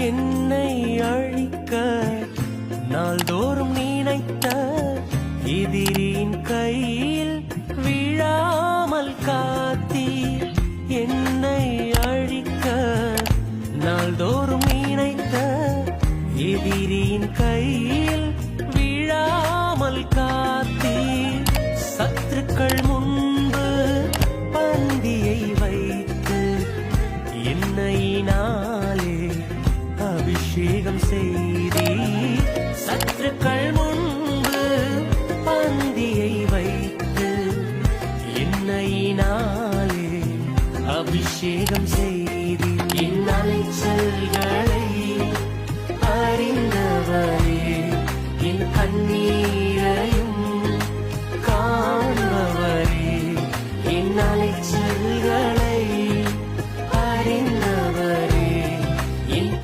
என்னை அழிக்க நாள்தோறும் நினைத்த எதிரின் கையில் விழாமல் காத்தீர். என்னை அழிக்க நாள்தோறும் நினைத்த எதிரின் கையில்